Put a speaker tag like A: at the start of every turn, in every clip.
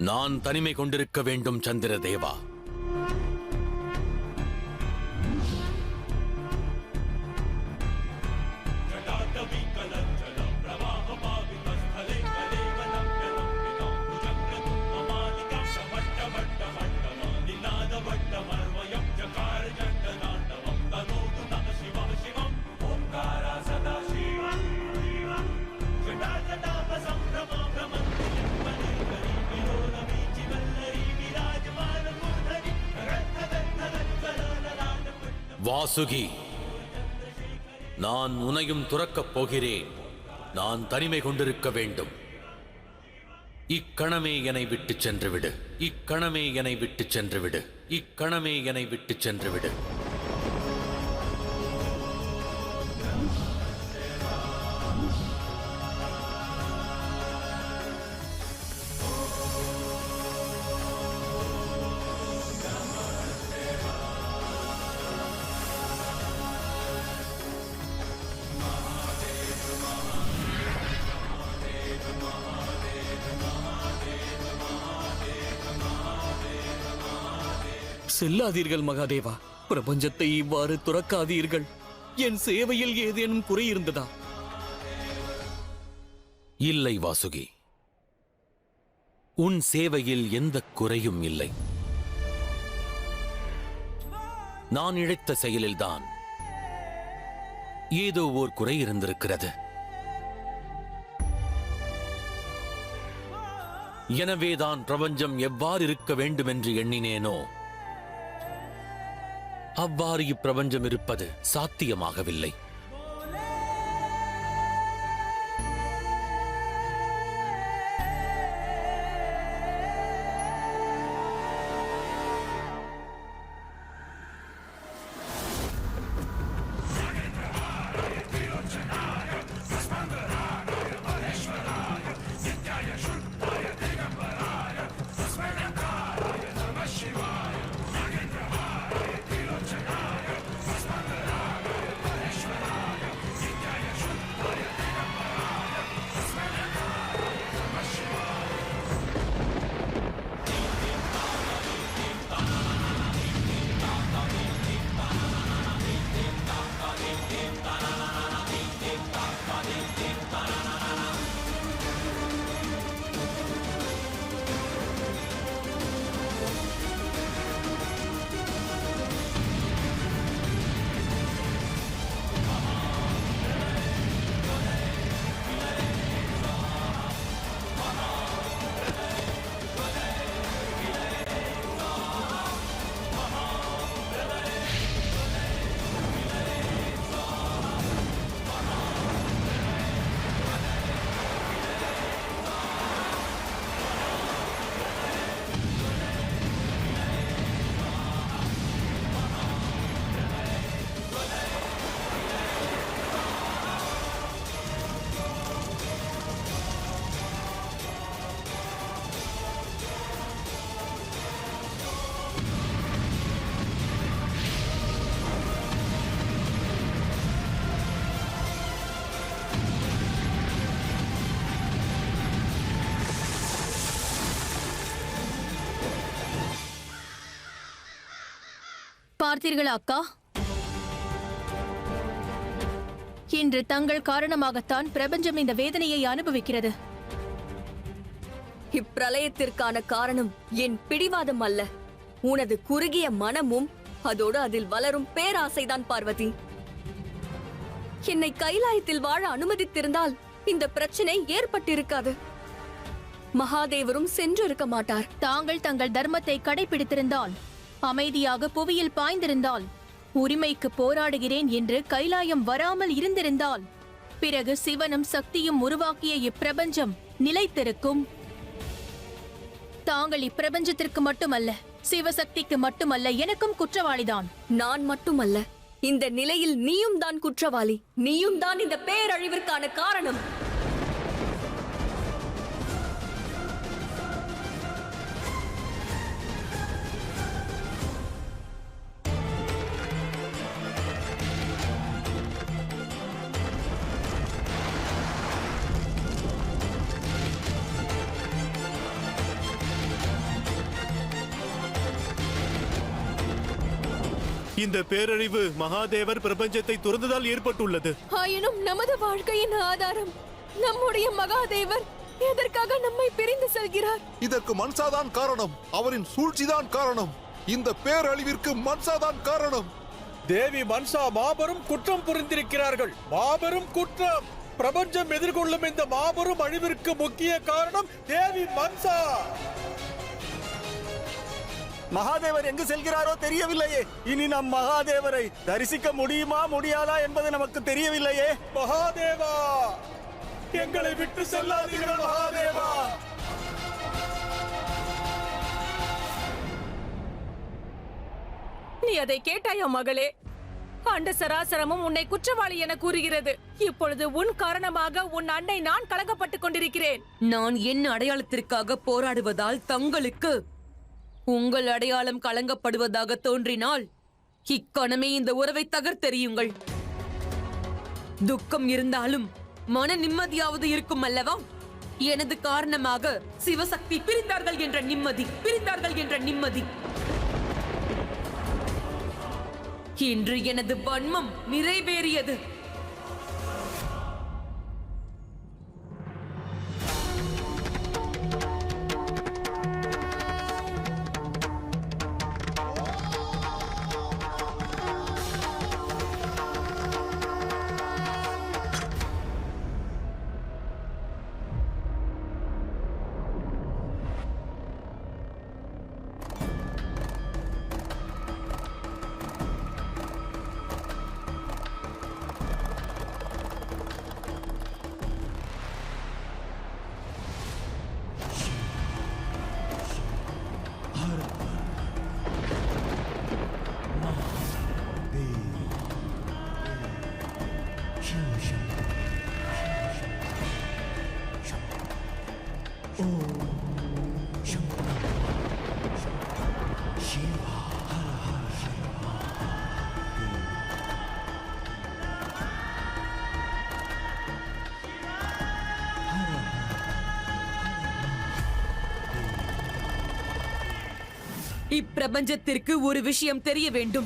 A: நான் தனிமை கொண்டிருக்க வேண்டும் சந்திரதேவா. வாசுகி, நான் உன்னையும் துறக்கப் போகிறேன். நான் தனிமை கொண்டிருக்க வேண்டும். இக்கணமே என்னை விட்டு சென்று விடு. இக்கணமே என்னை விட்டு சென்று விடு. இக்கணமே என்னை விட்டு சென்று விடு.
B: செல்லாதீர்கள் மகாதேவா. பிரபஞ்சத்தை இவ்வாறு துறக்காதீர்கள். என் சேவையில் ஏதேனும் குறை இருந்ததா?
A: இல்லை வாசுகி, உன் சேவையில் எந்த குறையும் இல்லை. நான் இழைத்த செயலில்தான் ஏதோ ஓர் குறை இருந்திருக்கிறது. எனவேதான் பிரபஞ்சம் எவ்வாறு இருக்க வேண்டும் என்று எண்ணினேனோ அவ்வாறு இப்பிரபஞ்சம் இருப்பது சாத்தியமாகவில்லை.
C: பார்த்தீர்களா அக்கா? இன்று தங்கள் காரணமாகத்தான் பிரபஞ்சம் இந்த வேதனையை அனுபவிக்கிறது.
D: இப்பிரளயத்திற்கான காரணம் என் பிடிவாதம் அல்ல, உனது குறுகிய மனமும் அதோடு அதில் வளரும் பேராசைதான் பார்வதி. என்னை கைலாயத்தில் வாழ அனுமதித்திருந்தால் இந்த பிரச்சனை ஏற்பட்டிருக்காது. மகாதேவரும் சென்றிருக்க மாட்டார்.
C: தாங்கள் தங்கள் தர்மத்தை கடைபிடித்திருந்தால், அமைதியாக புவியில் பாய்ந்திருந்தால், உரிமைக்கு போராடுகிறேன் என்று கைலாயம் வராமல் இருந்திருந்தால், பிறகு சிவனும் சக்தியும் உருவாக்கிய இப்பிரபஞ்சம் நிலைத்திருக்கும். தாங்கள் இப்பிரபஞ்சத்திற்கு மட்டுமல்ல, சிவசக்திக்கு மட்டுமல்ல, எனக்கும் குற்றவாளிதான்.
D: நான் மட்டுமல்ல, இந்த நிலையில் நீயும் தான் குற்றவாளி. நீயும் தான் இந்த பேரழிவிற்கான காரணம்.
E: இந்த பேரழிவு மகாதேவர் பிரபஞ்சத்தை துறந்ததால் ஏற்பட்டுள்ளது.
C: ஆயினும் நமது வாழ்க்கையின் ஆதாரம் நம்முடைய மகாதேவர் எதற்காக நம்மை பிரிந்து செல்கிறார்?
F: இதற்கு மன்சாதான் காரணம். அவரின் சூழ்ச்சிதான் காரணம். இந்த பேரழிவிற்கு மன்சாதான் காரணம்.
G: தேவி மன்சா மாபெரும் குற்றம் புரிந்திருக்கிறார்கள். மாபெரும் குற்றம். பிரபஞ்சம் எதிர்கொள்ளும் இந்த மாபெரும் அழிவிற்கு முக்கிய காரணம் தேவி மன்சா.
H: மகாதேவர் எங்கு செல்கிறாரோ தெரியவில்லையே. இனி நம் மகாதேவரை தரிசிக்க முடியுமா முடியாதா என்பது நமக்கு தெரியவில்லையே.
G: மகாதேவா, எங்களை விட்டு செல்லாதீர்கள் மகாதேவா.
I: நீ அதை கேட்டாயா மகளே? அண்ட சராசரமும் உன்னை குற்றவாளி என கூறுகிறது. இப்பொழுது உன் காரணமாக உன் அன்னை நான் கலங்கப்பட்டுக் கொண்டிருக்கிறேன்.
J: நான் என் அடையாளத்திற்காக போராடுவதால் தங்களுக்கு உங்கள் அடையாளம் கலங்கப்படுவதாக தோன்றினால் இக்கணமே இந்த உறவை தகர்த்தெறியுங்கள். துக்கம் இருந்தாலும் மன நிம்மதியாவது இருக்கும் அல்லவா? எனது காரணமாக சிவசக்தி பிரிந்தார்கள் என்ற நிம்மதி. இன்று எனது வன்மம் நிறைவேறியது. இப்பிரபஞ்சத்திற்கு ஒரு விஷயம் தெரிய வேண்டும்.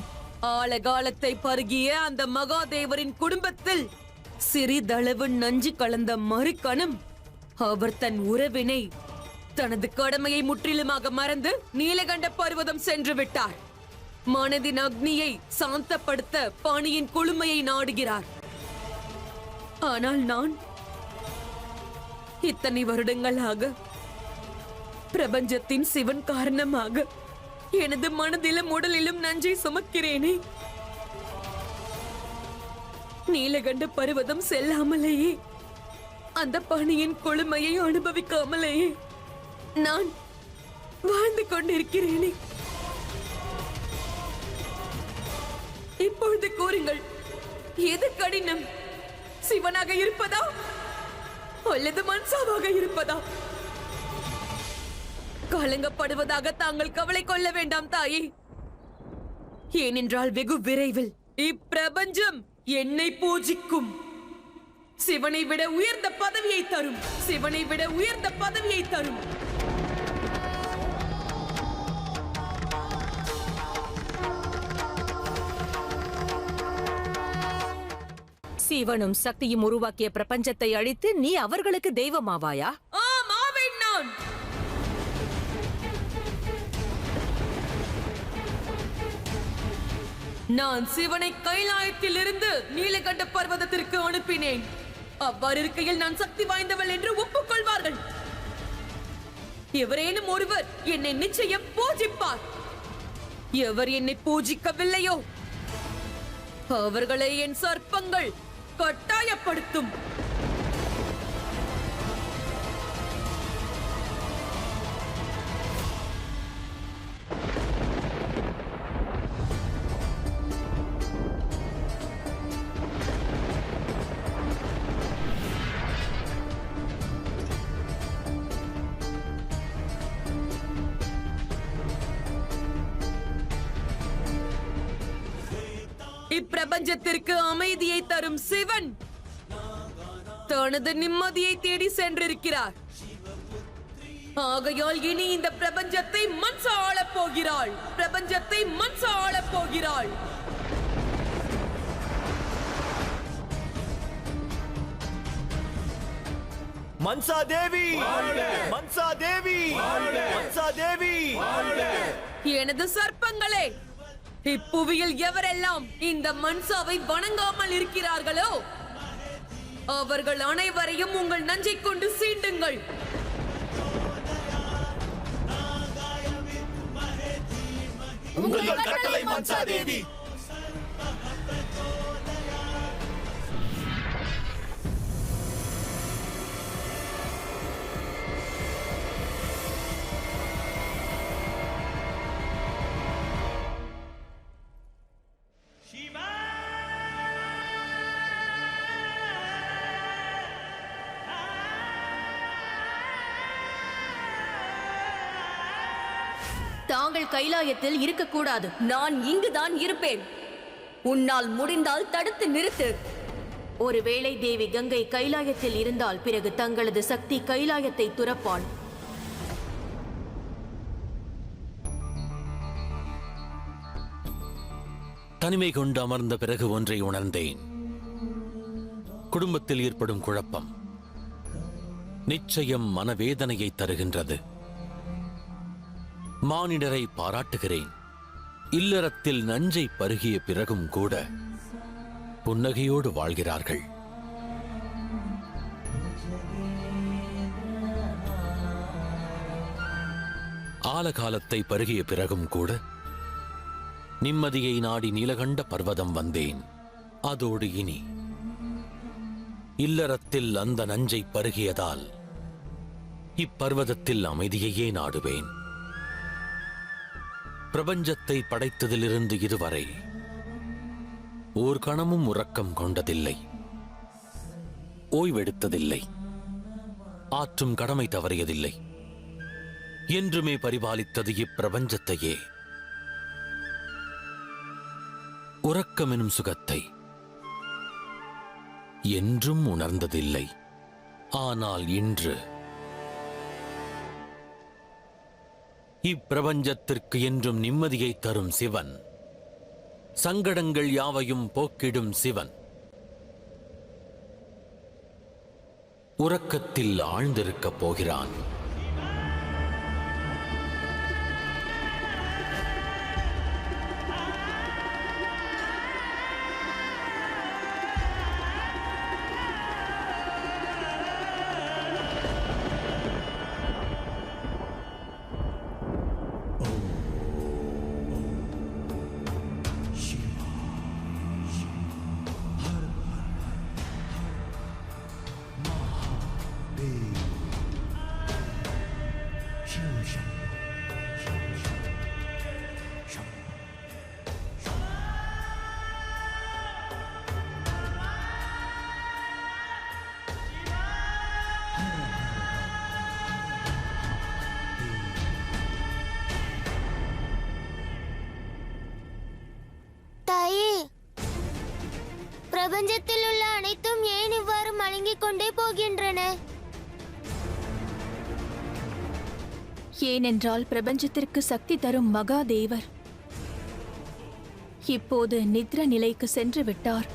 J: ஆழகாலத்தை பருகிய அந்த மகாதேவரின் குடும்பத்தில் சிறிதளவு நஞ்சு கலந்த மறுக்கணம் அவர் தன் உறவினை, தனது கடமையை முற்றிலுமாக மறந்து நீலகண்ட பர்வதம் சென்று விட்டார். மனதின் அக்னியை சாந்தப்படுத்த பணியின் குளுமையை நாடுகிறார். ஆனால் நான் இத்தனை வருடங்களாக பிரபஞ்சத்தின் சிவன் காரணமாக எனது மனதிலும் உடலிலும் நஞ்சை சுமக்கிறேனே. நீலகண்ட பர்வதம் செல்லாமலேயே, அந்த பணியின் கொழுமையை அனுபவிக்காமலேயே நான் வாழ்ந்து கொண்டிருக்கிறேனே. இப்பொழுது கூறுங்கள், எது கடினம்? சிவனாக இருப்பதா அல்லது மன்சாவாக இருப்பதா? கலங்கப்படுவதாக தாங்கள் கவலை கொள்ள வேண்டாம் தாயே. ஏனென்றால் வெகு விரைவில் இப்பிரபஞ்சம் என்னை பூஜிக்கும். சிவனை விட உயர்ந்த பதவியை தரும்.
I: சிவனும் சக்தியும் உருவாக்கிய பிரபஞ்சத்தை அழித்து நீ அவர்களுக்கு தெய்வமாவாயா?
J: ஆவேன் நான். நான் சிவனை கைலாயத்திலிருந்து நீலகண்ட பர்வதத்திற்கு அனுப்பினேன். அவ்வாறு இருக்கையில் நான் சக்தி வாய்ந்தவள் என்று ஒப்புக்கொள்வார்கள். எவரேனும் ஒருவர் என்னை நிச்சயம் பூஜிப்பார். எவர் என்னை பூஜிக்கவில்லையோ அவர்களை என் சர்ப்பங்கள் கட்டாயப்படுத்தும். இப்பிரபஞ்சத்திற்கு அமைதியை தரும் சிவன் தனது நிம்மதியை தேடி சென்றிருக்கிறார். ஆகையால் இனி இந்த பிரபஞ்சத்தை மன்சா ஆளப் போகிறாள். பிரபஞ்சத்தை மன்சா ஆளப் போகிறாள்.
H: மன்சா தேவி, மன்சா தேவி, மன்சா தேவி.
J: எனது சர்ப்பங்களே, இப்புவியில் எவரெல்லாம் இந்த மன்சாவை வணங்காமல் இருக்கிறார்களோ அவர்கள் அனைவரையும் உங்கள் நஞ்சை கொண்டு சீண்டுங்கள்.
H: உங்கள் கட்டளை மன்சா தேவி.
D: தாங்கள் கைலாயத்தில் இருக்கக்கூடாது. நான் இங்குதான் இருப்பேன். உன்னால் முடிந்தால் தடுத்து நிறுத்து.
K: ஒருவேளை தேவி கங்கை கைலாயத்தில் இருந்தால் பிறகு தங்களது சக்தி கைலாயத்தை துறப்பாள்.
A: தனிமை கொண்டு அமர்ந்த பிறகு ஒன்றை உணர்ந்தேன். குடும்பத்தில் ஏற்படும் குழப்பம் நிச்சயம் மனவேதனையை தருகின்றது. மானிடரை பாராட்டுகிறேன். இல்லறத்தில் நஞ்சை பருகிய பிறகும் கூட புன்னகையோடு வாழ்கிறார்கள். ஆலகாலத்தை பருகிய பிறகும் கூட நிம்மதியை நாடி நீலகண்ட பர்வதம் வந்தேன். அதோடு இனி இல்லறத்தில் அந்த நஞ்சை பருகியதால் இப்பர்வதத்தில் அமைதியையே நாடுவேன். பிரபஞ்சத்தை படைத்ததிலிருந்து இதுவரை ஓர் கணமும் உறக்கம் கொண்டதில்லை, ஓய்வெடுத்ததில்லை, ஆற்றும் கடமை தவறியதில்லை. என்றுமே பரிபாலித்தது இப்பிரபஞ்சத்தையே. உறக்கம் எனும் சுகத்தை என்றும் உணர்ந்ததில்லை. ஆனால் இன்று இப்பிரபஞ்சத்திற்கு என்றும் நிம்மதியை தரும் சிவன், சங்கடங்கள் யாவையும் போக்கிடும் சிவன் உறக்கத்தில் ஆழ்ந்திருக்கப் போகிறான்.
L: பிரபஞ்சத்தில் உள்ள அனைத்தும் ஏன் இவ்வாறு மழுங்கிக் கொண்டே போகின்றன?
K: ஏனென்றால் பிரபஞ்சத்திற்கு சக்தி தரும் மகாதேவர் இப்போது நித்ர நிலைக்கு சென்று விட்டார்.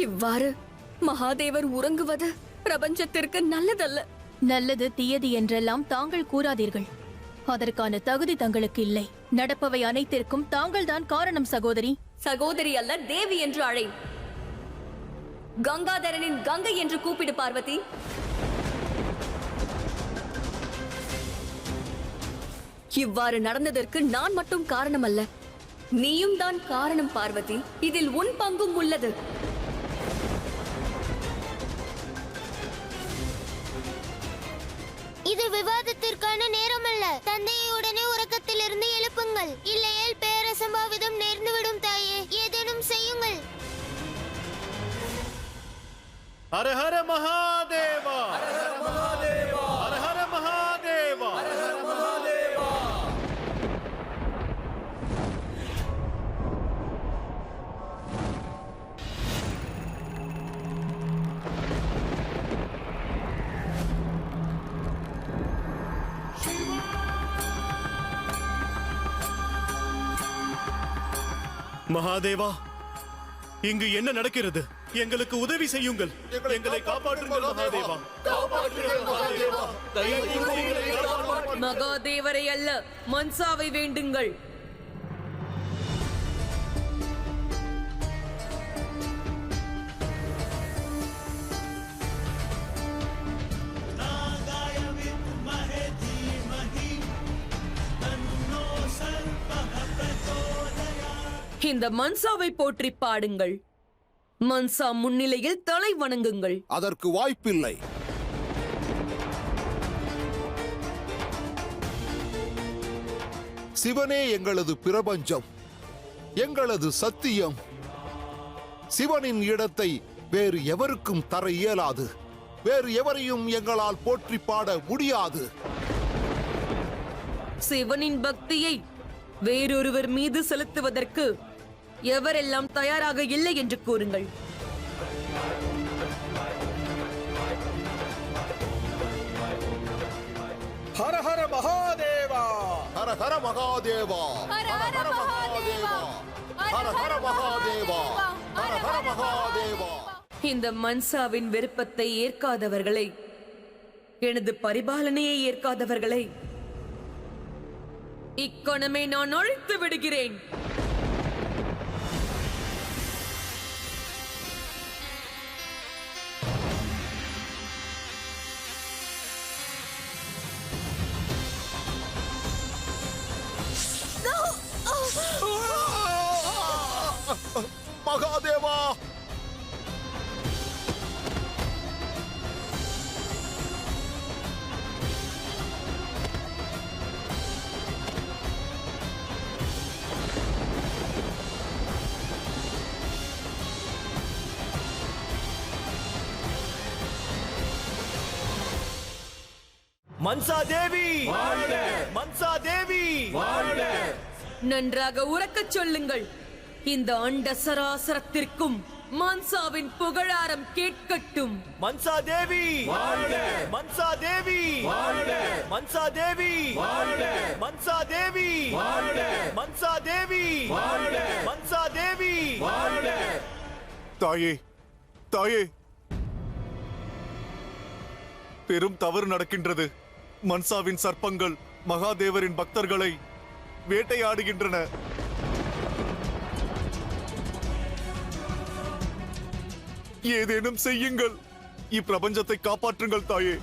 D: இவ்வாறு மகாதேவர் உறங்குவது பிரபஞ்சத்திற்கு நல்லதல்ல.
K: நல்லது தீயது என்றெல்லாம் தாங்கள் கூறாதீர்கள். அதற்கான தகுதி தங்களுக்கு இல்லை. நடப்பவை அனைத்திற்கும் தாங்கள்தான் காரணம் சகோதரி.
D: சகோதரி அல்ல, தேவி என்று அழை. கங்காதரனின் கங்கை என்று கூப்பிடு பார்வதி. இவ்வாறு நடந்ததற்கு நான் மட்டும் காரணம் அல்ல, நீயும் தான் காரணம் பார்வதி. இதில் உன் பங்கும் உள்ளது.
L: இது விவாதத்திற்கான நேரம் அல்ல. தந்தையை உடனே உறக்கத்திலிருந்து எழுப்புங்கள், இல்லையேல் பேரசம்பாவிதம் நேர்ந்துவிடும். தாயே, ஏதேனும் செய்யுங்கள்.
E: ஹர ஹர மகாதேவா, ஹர ஹர மகாதேவா, ஹர ஹர மகாதேவா, ஹர ஹர மகாதேவா. மகாதேவா, இங்கு என்ன நடக்கிறது? எங்களுக்கு உதவி செய்யுங்கள். எங்களை காப்பாற்றுங்கள் மகாதேவா.
J: மகாதேவரை அல்ல, மன்சாவை வேண்டுங்கள். இந்த மன்சாவை போற்றி பாடுங்கள். மன்சா முன்னிலையில் தலை வணங்குங்கள்.
F: அதற்கு வாய்ப்பில்லை. சிவனே எங்களது பிரபஞ்சம், எங்களது சத்தியம். சிவனின் இடத்தை வேறு எவருக்கும் தர இயலாது. வேறு எவரையும் எங்களால் போற்றி பாட முடியாது.
J: சிவனின் பக்தியை வேறொருவர் மீது செலுத்துவதற்கு எவரெல்லாம் தயாராக இல்லை என்று கூறுங்கள்.
G: ஹர ஹர மகாதேவா,
F: ஹர ஹர மகாதேவா, ஹர ஹர மகாதேவா, ஹர ஹர மகாதேவா, ஹர ஹர மகாதேவா.
J: இந்த மன்சாவின் விருப்பத்தை ஏற்காதவர்களை, எனது பரிபாலனையை ஏற்காதவர்களை இக்கணமே நான் அழித்து விடுகிறேன்.
F: மகாதேவா,
H: மன்சா தேவி, மன்சா தேவி.
J: நன்றாக உறக்கச் சொல்லுங்கள். இந்த அண்ட சராசரத்திற்கும் மன்சாவின் புகழாரம் கேட்கட்டும்.
H: மன்சா தேவி, மன்சா தேவி, மன்சா தேவி, மன்சா தேவி, மன்சா தேவி, மன்சா தேவி.
F: தாயே, தாயே, பெரும் தவறு நடக்கின்றது. மன்சாவின் சர்ப்பங்கள் மகாதேவரின் பக்தர்களை வேட்டையாடுகின்றன. ஏதேனும் செய்யுங்கள். இப்பிரபஞ்சத்தை காப்பாற்றுங்கள் தாயே.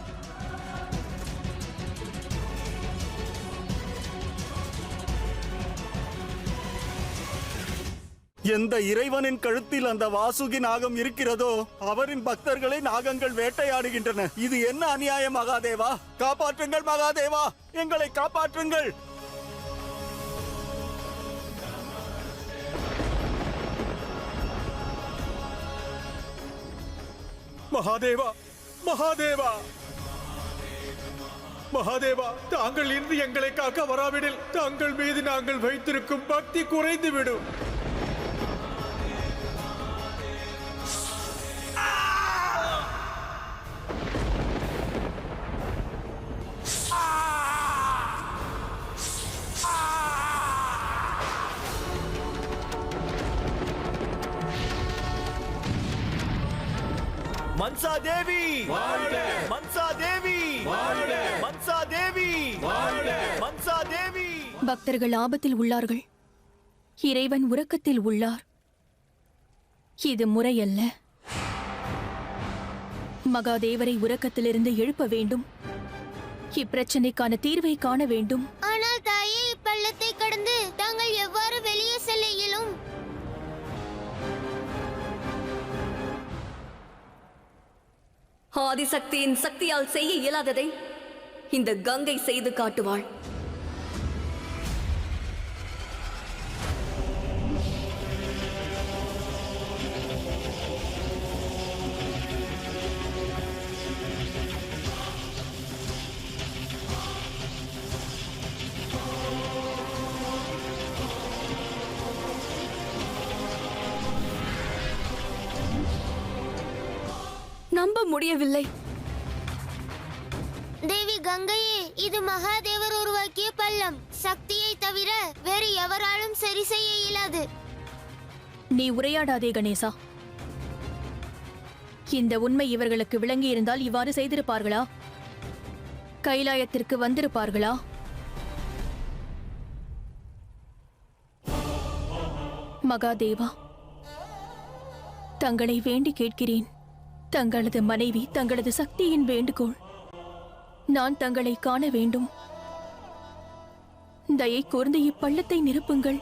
H: எந்த இறைவனின் கழுத்தில் அந்த வாசுகி நாகம் இருக்கிறதோ அவரின் பக்தர்களை நாகங்கள் வேட்டையாடுகின்றன. இது என்ன அநியாயம் மகாதேவா? காப்பாற்றுங்கள் மகாதேவா, எங்களை காப்பாற்றுங்கள்.
G: மகாதேவா, மகாதேவா, மகாதேவா, தாங்கள் இன்று எங்களை காக்க வராவிடில் தாங்கள் மீது நாங்கள் வைத்திருக்கும் பக்தி குறைந்துவிடும்.
H: மன்சா தேவி மன்சா தேவி மன்சா தேவி மன்சா தேவி.
K: பக்தர்கள் ஆபத்தில் உள்ளார்கள். இறைவன் உறக்கத்தில் உள்ளார். இது முறையல்ல. மகாதேவரை உறக்கத்திலிருந்து எழுப்ப வேண்டும். இப்பிரச்சனைக்கான தீர்வை காண வேண்டும்.
L: ஆனால் தாயே, இப்பள்ளத்தை கடந்து தாங்கள் எவ்வாறு வெளியே செல்ல இயலும்?
D: ஆதிசக்தியின் சக்தியால் செய்ய இயலாததை இந்த கங்கை செய்து காட்டுவாள். நம்ப முடியவில்லை.
L: தேவி கங்கையே, இது மகாதேவர் உருவாக்கிய பள்ளம். சக்தியை தவிர வேறு எவராலும் சரி செய்ய இயலாது.
K: நீ உரையாடாதே கணேசா. இந்த உண்மை இவர்களுக்கு விளங்கி இருந்தால் இவ்வாறு செய்திருப்பார்களா? கைலாயத்திற்கு வந்திருப்பார்களா? மகாதேவா, தங்களை வேண்டி கேட்கிறேன். தங்களது மனைவி, தங்களது சக்தியின் வேண்டுகோள். நான் தங்களை காண வேண்டும். தயை கூர்ந்து இப்பள்ளத்தை நிரப்புங்கள்.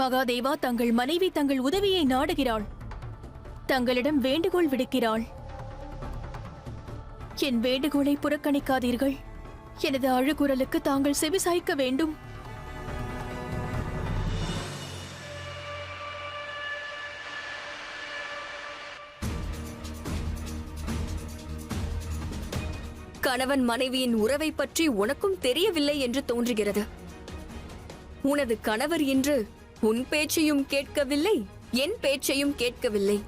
K: மகாதேவா, தங்கள் மனைவி தங்கள் உதவியை நாடுகிறாள். தங்களிடம் வேண்டுகோள் விடுக்கிறாள். என் வேண்டுகோளை புறக்கணிக்காதீர்கள். எனது அழுகுரலுக்கு தாங்கள் செவிசாய்க்க வேண்டும்.
D: கணவன் மனைவியின் உறவை பற்றி உனக்கும் தெரியவில்லை என்று தோன்றுகிறது. உனது கணவர் இன்று உன் பேச்சையும் கேட்கவில்லை, என் பேச்சையும் கேட்கவில்லை.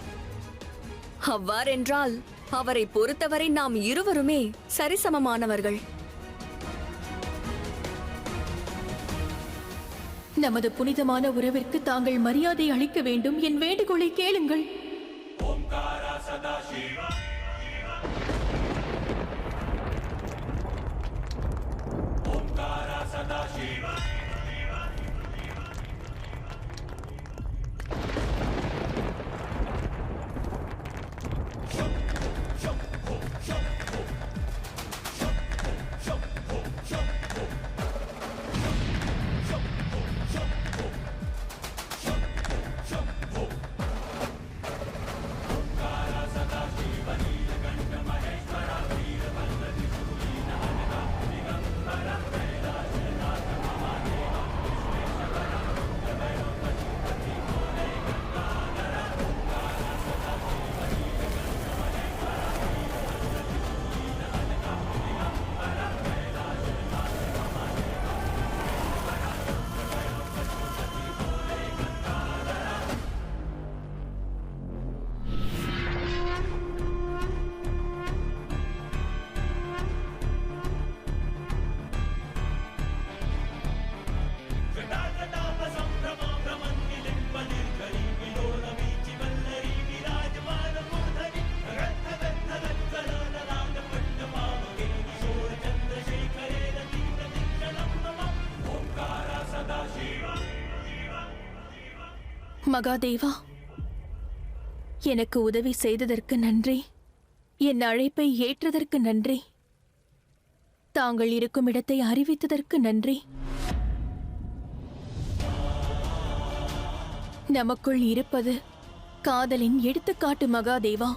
D: அவ்வாறென்றால் அவரை பொறுத்தவரை நாம் இருவருமே சரிசமமானவர்கள்.
K: நமது புனிதமான உறவிற்கு தாங்கள் மரியாதை அளிக்க வேண்டும். என் வேண்டுகோளை கேளுங்கள். மகாதேவா, எனக்கு உதவி செய்ததற்கு நன்றி. என் அழைப்பை ஏற்றதற்கு நன்றி. தாங்கள் இருக்கும் இடத்தை அறிவித்ததற்கு நன்றி. நமக்குள் இருப்பது காதலின் எடுத்துக்காட்டு மகாதேவா.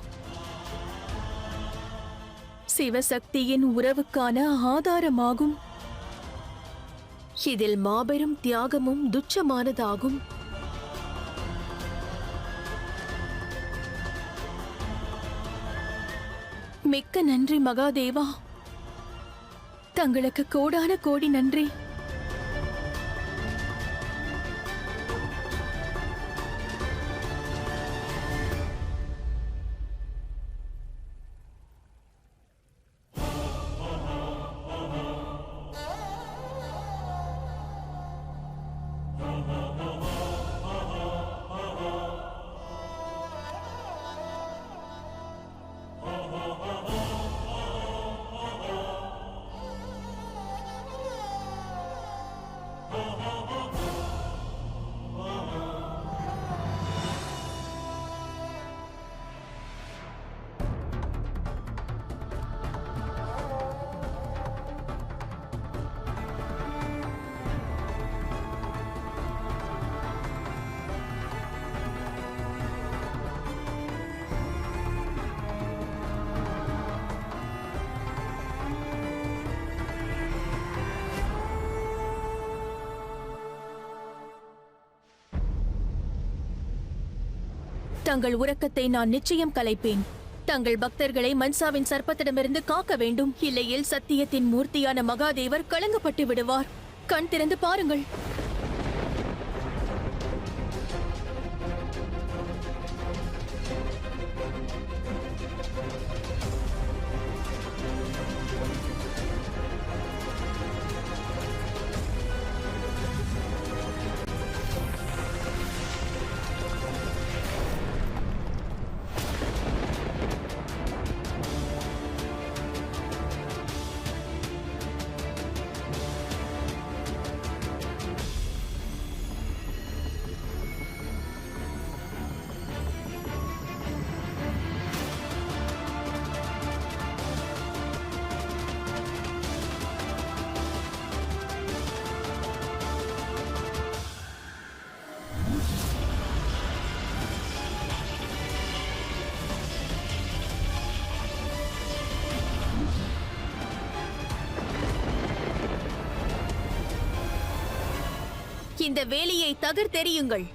K: சிவசக்தியின் உறவுக்கான ஆதாரமாகும். இதில் மாபெரும் தியாகமும் துச்சமானதாகும். மிக்க நன்றி மகாதேவா. தங்களுக்கு கோடான கோடி நன்றி. தங்கள் உறக்கத்தை நான் நிச்சயம் கலைப்பேன். தங்கள் பக்தர்களை மன்சாவின் சர்ப்பத்திடமிருந்து காக்க வேண்டும். இல்லையில் சத்தியத்தின் மூர்த்தியான மகாதேவர் கலங்கப்பட்டு விடுவார். கண் திறந்து பாருங்கள். இந்த வேலியை தகர்த்தெறியுங்கள்.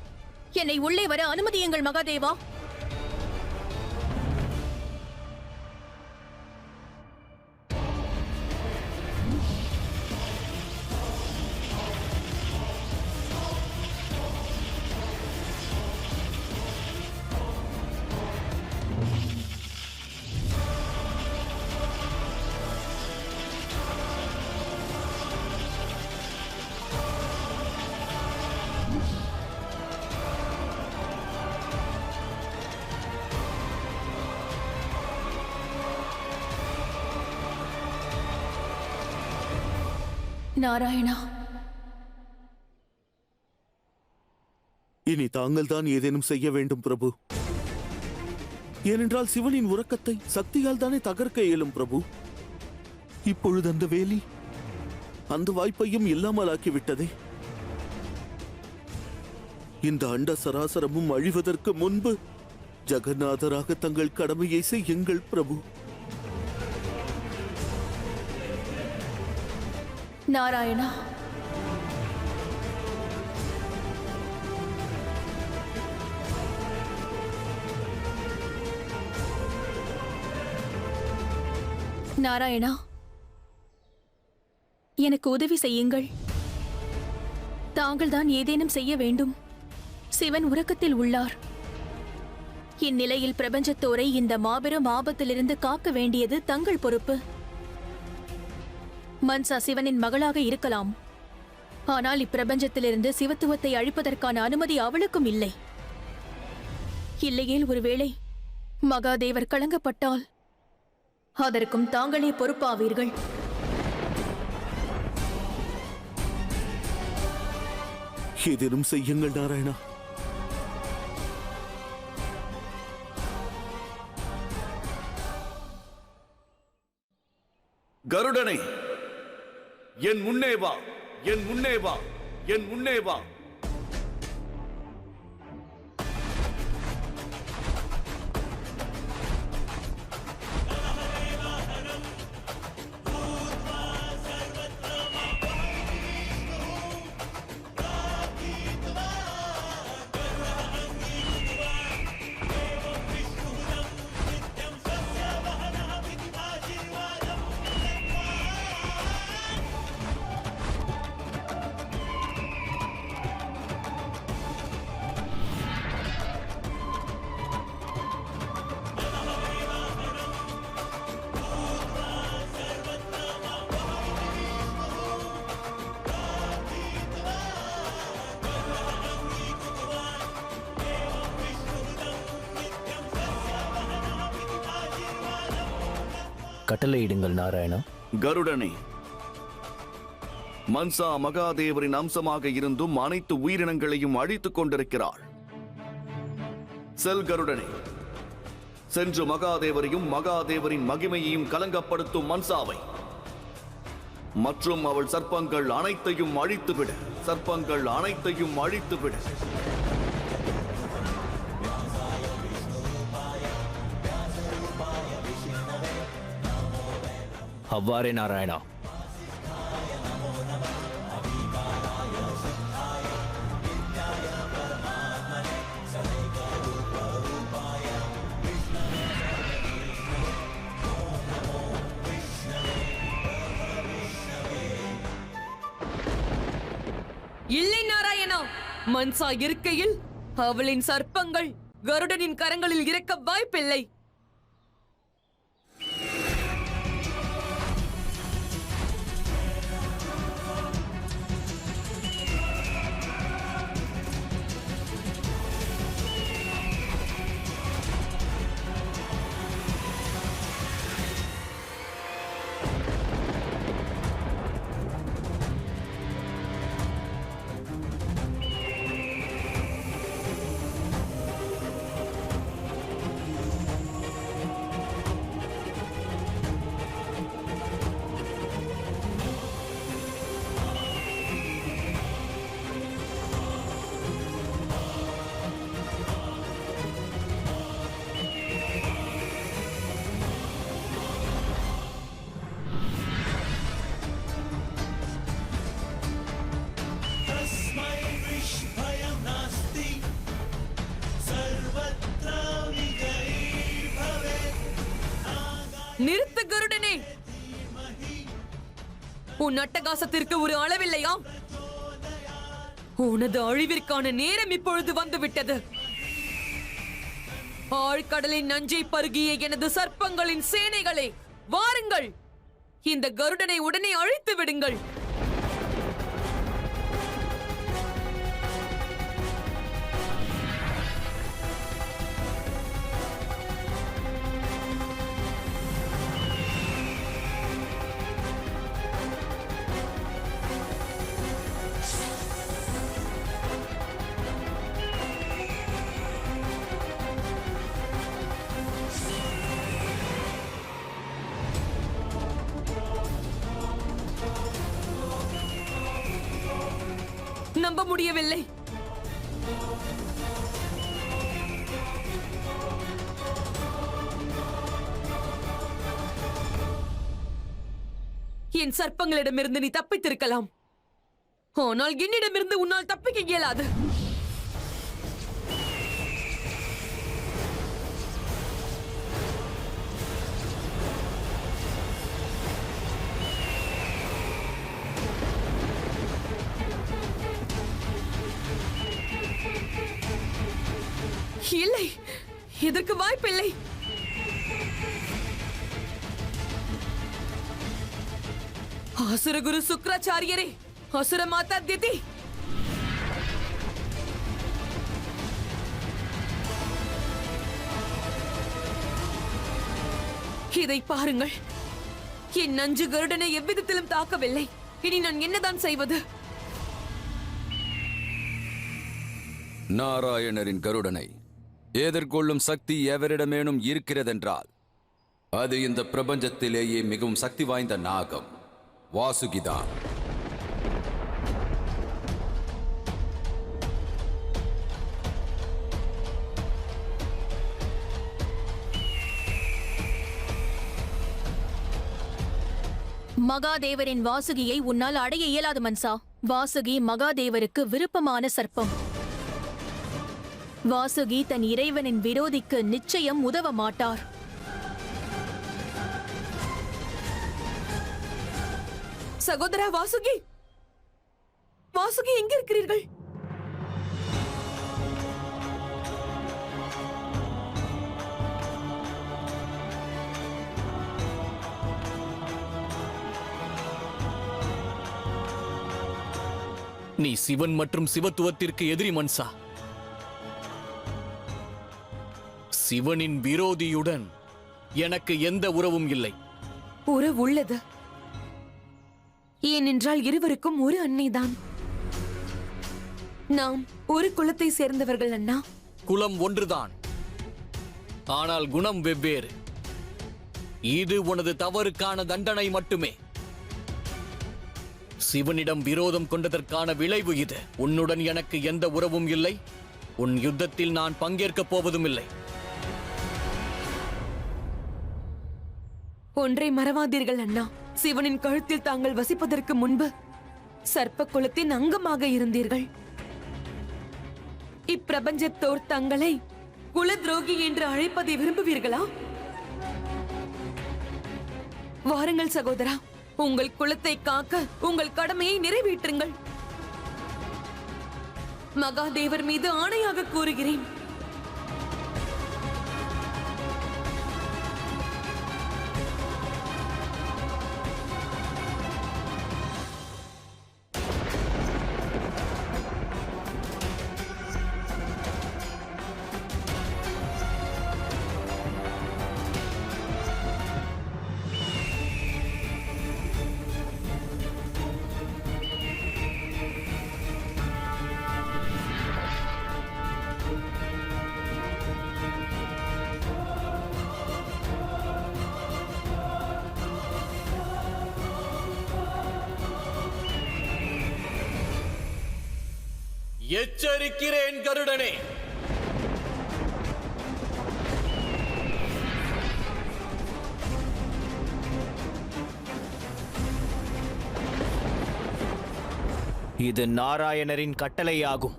K: என்னை உள்ளே வர அனுமதியுங்கள் மகாதேவா. நாராயணா,
E: இனி தாங்கள் தான் ஏதேனும் செய்ய வேண்டும் பிரபு. ஏனென்றால் சிவனின் உறக்கத்தை சக்தியால் தானே தகர்க்க இயலும் பிரபு. இப்பொழுது அந்த வேலி அந்த வாய்ப்பையும் இல்லாமலாக்கிவிட்டதே. இந்த அண்ட சராசரமும் அழிவதற்கு முன்பு ஜெகநாதராக தங்கள் கடமையை செய்யுங்கள் பிரபு.
K: நாராயணா, நாராயணா, எனக்கு உதவி செய்யுங்கள். தாங்கள் தான் ஏதேனும் செய்ய வேண்டும். சிவன் உறக்கத்தில் உள்ளார். இந்நிலையில் பிரபஞ்சத்தோரை இந்த மாபெரும் ஆபத்திலிருந்து காக்க வேண்டியது தங்கள் பொறுப்பு. மன்சா சிவனின் மகளாக இருக்கலாம். ஆனால் இப்பிரபஞ்சத்திலிருந்து சிவத்துவத்தை அழிப்பதற்கான அனுமதி அவளுக்கும் இல்லை. இல்லையேல் ஒருவேளை மகாதேவர் கலங்கப்பட்டால் அதற்கும் தாங்களே பொறுப்பாவீர்கள்.
E: ஏதேனும் செய்யுங்கள் நாராயணா.
M: கருடனை, என் முன்னே வா, என் முன்னே வா, என் முன்னே வா.
B: கட்டளையிடுங்கள் நாராயணா.
M: கருடனே, மன்சா மகாதேவரின் அம்சமாக இருந்தும் அனைத்து உயிரினங்களையும் அழித்துக் கொண்டிருக்கிறாள். செல் கருடனே, சென்று மகாதேவரையும் மகாதேவரின் மகிமையையும் கலங்கப்படுத்தும் மன்சாவை மற்றும் அவள் சர்ப்பங்கள் அனைத்தையும் அழித்துவிடு. சர்ப்பங்கள் அனைத்தையும் அழித்துவிடு.
B: அவ்வாறே நாராயணா.
J: மன்சா இருக்கையில் அவளின் சர்ப்பங்கள் கருடனின் கரங்களில் இறக்க வாய்ப்பில்லை. நிறுத்து கருடனே! உன் அட்டகாசத்திற்கு ஒரு அளவில்லையா? உனது அழிவிற்கான நேரம் இப்பொழுது வந்துவிட்டது. ஆழ்கடலின் நஞ்சை பருகிய எனது சர்ப்பங்களின் சேனைகளே, வாருங்கள்! இந்த கருடனை உடனே அழித்து விடுங்கள். நம்ப முடியவில்லை. என் சர்ப்பங்களிடமிருந்து நீ தப்பித்திருக்கலாம், ஆனால் என்னிடமிருந்து உன்னால் தப்பிக்க இயலாது. இல்லை, இதற்கு வாய்ப்பில்லை. அசுரகுரு சுக்ராச்சாரியரே, அசுர மாதா திதி, இதை பாருங்கள். என் நஞ்சு கருடனை எவ்விதத்திலும் தாக்கவில்லை. இனி நான் என்னதான் செய்வது?
N: நாராயணரின் கருடனை எதிர்கொள்ளும் சக்தி எவரிடமேனும் இருக்கிறதென்றால் அது இந்த பிரபஞ்சத்திலேயே மிகவும் சக்தி வாய்ந்த நாகம் வாசுகிதான்.
K: மகாதேவரின் வாசுகியை உன்னால் அடைய இயலாது மன்சா. வாசுகி மகாதேவருக்கு விருப்பமான சர்ப்பம். வாசுகி தன் இறைவனின் விரோதிக்கு நிச்சயம் உதவ மாட்டார்.
J: சகோதரா வாசுகி, வாசுகி எங்க இருக்கிறீர்கள்?
B: நீ சிவன் மற்றும் சிவத்துவத்திற்கு எதிரி மன்சா. சிவனின் விரோதியுடன் எனக்கு எந்த உறவும் இல்லை.
J: உறவு உள்ளது. ஏனென்றால் இருவருக்கும் ஒரு அன்னைதான். நாம் ஒரு குலத்தை சேர்ந்தவர்கள் அண்ணா.
B: குலம் ஒன்றுதான், ஆனால் குணம் வெவ்வேறு. இது உனது தவறுக்கான தண்டனை மட்டுமே. சிவனிடம் விரோதம் கொண்டதற்கான விளைவு இது. உன்னுடன் எனக்கு எந்த உறவும் இல்லை. உன் யுத்தத்தில் நான் பங்கேற்கப் போவதும் இல்லை.
J: ஒன்றை மறவாதீர்கள் அண்ணா. சிவனின் கழுத்தில் தாங்கள் வசிப்பதற்கு முன்பு சர்ப்ப குலத்தின் அங்கமாக இருந்தீர்கள். இப்பிரபஞ்சத்தோர் தங்களை குல துரோகி என்று அழைப்பதை விரும்புவீர்களா? வாருங்கள் சகோதரா, உங்கள் குலத்தை காக்க உங்கள் கடமையை நிறைவேற்றுங்கள். மகாதேவர் மீது ஆணையாக கூறுகிறேன்.
B: எச்சரிக்கிறேன் கருடனே,
O: இது நாராயணரின் கட்டளையாகும்,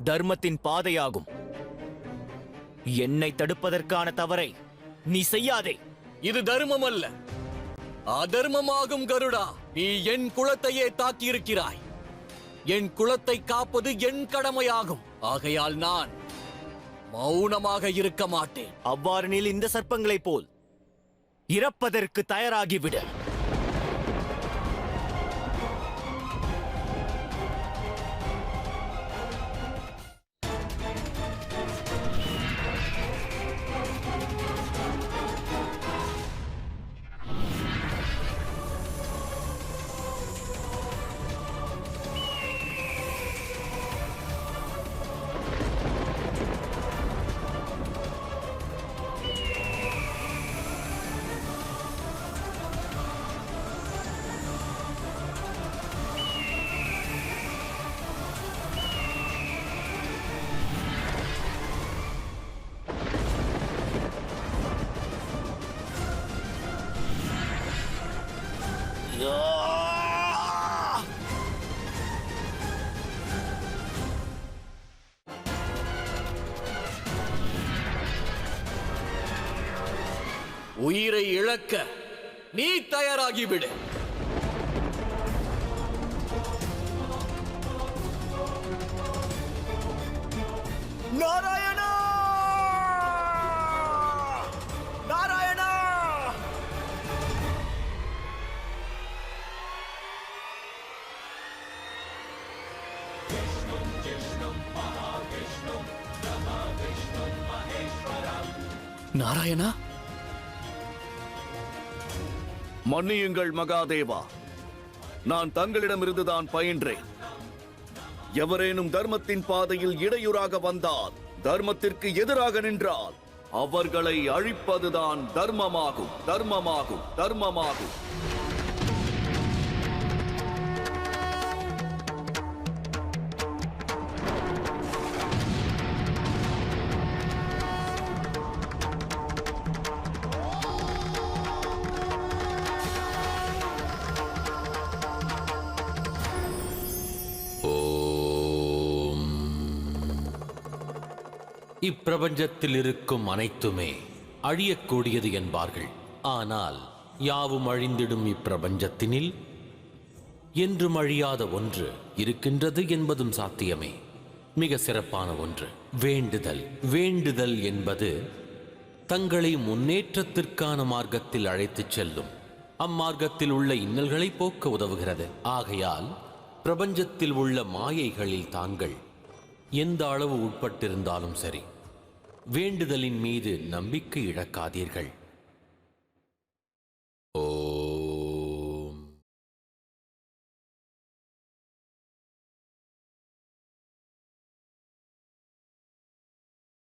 O: தர்மத்தின் பாதையாகும். என்னை தடுப்பதற்கான தவறை நீ செய்யாதே.
B: இது தர்மம் அல்ல, அதர்மமாகும் கருடா. நீ என் குலத்தையே தாக்கியிருக்கிறாய். என் குலத்தை காப்பது என் கடமையாகும். ஆகையால் நான் மௌனமாக இருக்க மாட்டேன்.
O: அவ்வாறு நீ இந்த சர்ப்பங்களைப் போல் இறப்பதற்கு தயாராகிவிட.
B: உயிரை இழக்க நீ தயாராகிவிடு.
O: நாராயணா! நாராயணா!
B: நாராயணா,
M: மன்னியுங்கள் மகாதேவா, நான் தங்களிடமிருந்துதான் பயின்றேன். எவரேனும் தர்மத்தின் பாதையில் இடையூறாக வந்தால், தர்மத்திற்கு எதிராக நின்றால், அவர்களை அழிப்பதுதான் தர்மமாகும், தர்மமாகும், தர்மமாகும்.
A: இப்பிரபஞ்சத்தில் இருக்கும் அனைத்துமே அழியக்கூடியது என்பார்கள். ஆனால் யாவும் அழிந்திடும் இப்பிரபஞ்சத்தினில் என்றும் அழியாத ஒன்று இருக்கின்றது என்பதும் சாத்தியமே. மிக சிறப்பான ஒன்று வேண்டுதல். வேண்டுதல் என்பது தங்களை முன்னேற்றத்திற்கான மார்க்கத்தில் அழைத்துச் செல்லும். அம்மார்க்கத்தில் உள்ள இன்னல்களை போக்க உதவுகிறது. ஆகையால் பிரபஞ்சத்தில் உள்ள மாயைகளில் தாங்கள் எந்த அளவு உட்பட்டிருந்தாலும் சரி, வேண்டுதலின் மீது நம்பிக்கை இழக்காதீர்கள்.